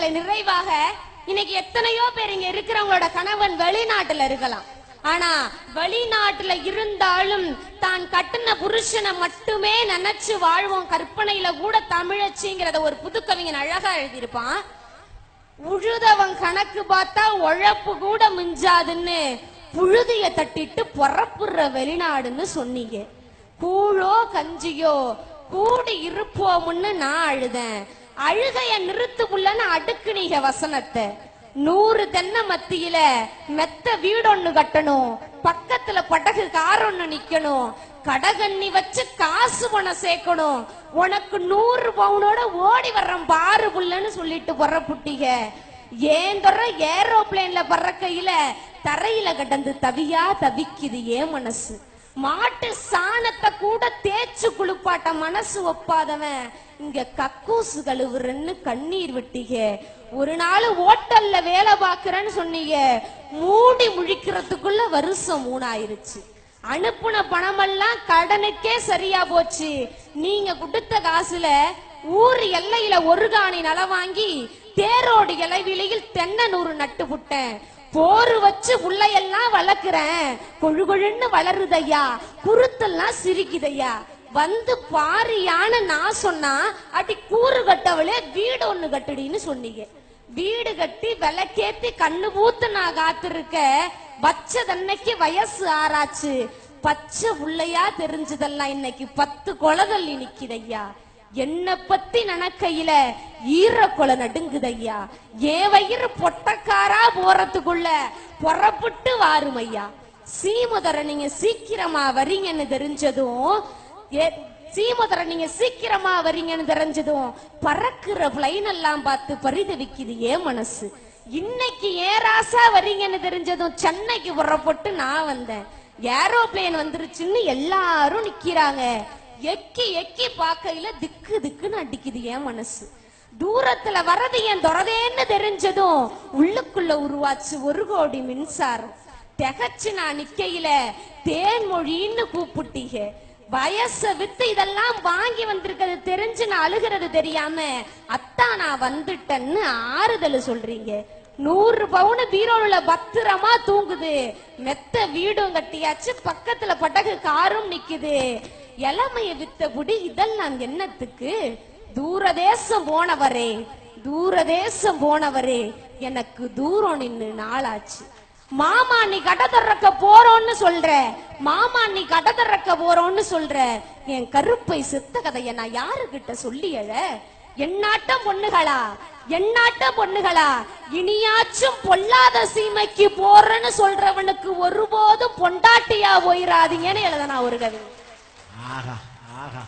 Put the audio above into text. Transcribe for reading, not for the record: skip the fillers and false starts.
பெருமக்களை நிறைவாக இன்னைக்கு எத்தனையோ பேர் இங்க இருக்கிறவங்களோட கணவன் வெளிநாட்டுல இருக்கலாம். ஆனா வெளிநாட்டுல இருந்தாலும் தான் கட்டின புருஷனை மட்டுமே நினைச்சு வாழ்வோம். கற்பனையில கூட தமிழச்சிங்கிறத ஒரு புதுக்கவிஞன் அழகா எழுதியிருப்பான். உழுதவன் கணக்கு பார்த்தா உழப்பு கூட மிஞ்சாதுன்னு புழுதிய தட்டிட்டு பொறப்புற வெளிநாடுன்னு சொன்னீங்க. கூழோ கஞ்சியோ கூடி இருப்போம்னு நான் அழுதேன். அழுகைய நிறுத்துக்குள்ளன்னு அடுக்குனீங்க வசனத்தை. 100 தென்னை மத்தியில மெத்த வீடொன்னு கட்டணும், பக்கத்துல படகு காரொன்னு நிக்கணும், கடகண்ணி வச்சு காசு பணம் சேர்க்கணும், உனக்கு 100 பவுனோட ஓடி வர்றோம் பாரு புள்ளன்னு சொல்லிட்டு புறப்புட்டீங்க. ஏன் தர ஏரோப்ளேன்ல பறக்கையில தரையில கடந்து தவியா தவிக்குது ஏன் மனசு. மாட்டு சாணத்தை கூட தேய்ச்சு குளிப்பாட்ட மனசு ஒப்பாதவன் இங்க கக்கூசு கழுவுறன்னு கண்ணீர் விட்டீங்க. ஒரு நாள் ஓட்டல்ல வேலை பாக்குறேன்னு சொன்னீங்க, மூடி முழிக்கிறதுக்குள்ள வருஷம் 3 ஆயிருச்சு. அனுப்புன பணமெல்லாம் கடனுக்கே சரியா போச்சு. நீங்க கொடுத்த காசுல ஊர் எல்லையில ஒரு காணி நல வாங்கி தேரோடு இலைவிலையில் தென்னை 100 நட்டு புட்டேன். போரு வச்சு உள்ளையெல்லாம் வளர்க்கிறேன், கொழு கொழுன்னு வளருதையா, குருத்தெல்லாம் சிரிக்குதையா, வந்து பாரியான்னு நான் சொன்னா அடி கூறு கட்டவளே வீடு ஒண்ணு கட்டுடின்னு சொன்னீங்க. வீடு கட்டி விளக்கேத்தி கண்ணு பூத்து நான் காத்திருக்க. வச்சதன்னைக்கு வயசு ஆறாச்சு, பச்சை உள்ளையா தெரிஞ்சதெல்லாம் இன்னைக்கு 10 கொலதள்ளி நிக்குதையா. என்ன பத்தி நினைக்கையில ஈரக்கொலை நடுங்குதையா. ஏன் வயிறு பொட்டக்காரா போறதுக்குள்ள புறப்பட்டு வாருமையா. சீமுதர நீங்க சீக்கிரமா வரீங்கன்னு தெரிஞ்சதும் பறக்குற பிளைன் எல்லாம் பார்த்து பரிதவிக்குது ஏன் மனசு. இன்னைக்கு ஏராசா வரீங்கன்னு தெரிஞ்சதும் சென்னைக்கு புறப்பட்டு நான் வந்தேன். ஏரோப்ளேன் வந்துருச்சுன்னு எல்லாரும் நிக்கிறாங்க. எக்கி எக்கி பாக்கையில திக்கு திக்குன்னு அடிக்குது ஏன் மனசு. தூரத்துல வரது என் துறதேன்னு தெரிஞ்சதும் உள்ளுக்குள்ள உருவாச்சு 1 கோடி மின்சாரம். திகச்சு நான் நிக்கையில தேன்மொழின்னு கூப்பிட்டீங்க. வயச வித்து இதெல்லாம் வாங்கி வந்திருக்கிறது தெரிஞ்சு நான் அழுகிறது தெரியாம அத்தா நான் வந்துட்டேன்னு ஆறுதல் சொல்றீங்க. 100 பவுன் பீரோல பத்திரமா தூங்குது, மெத்த வீடும் கட்டியாச்சு, பக்கத்துல படகு காரும் நிக்குது. இளமைய வித்தபடி இதெல்லாம் என்னத்துக்கு. தூரதேசம் போனவரே எனக்கு தூரம் நின்னு நாளாச்சு. மாமா நீ கடை திறக்க போறோம்னு சொல்ற, என் கருப்பை செத்த கதைய நான் யாருகிட்ட சொல்லி எழ. என்னாட்டம் பொண்ணுகளா இனியாச்சும் பொல்லாத சீமைக்கு போறேன்னு சொல்றவனுக்கு ஒருபோதும் பொண்டாட்டியா போயிராதீங்கன்னு எழுதனா ஒரு கதை. ஆஹா ஆஹா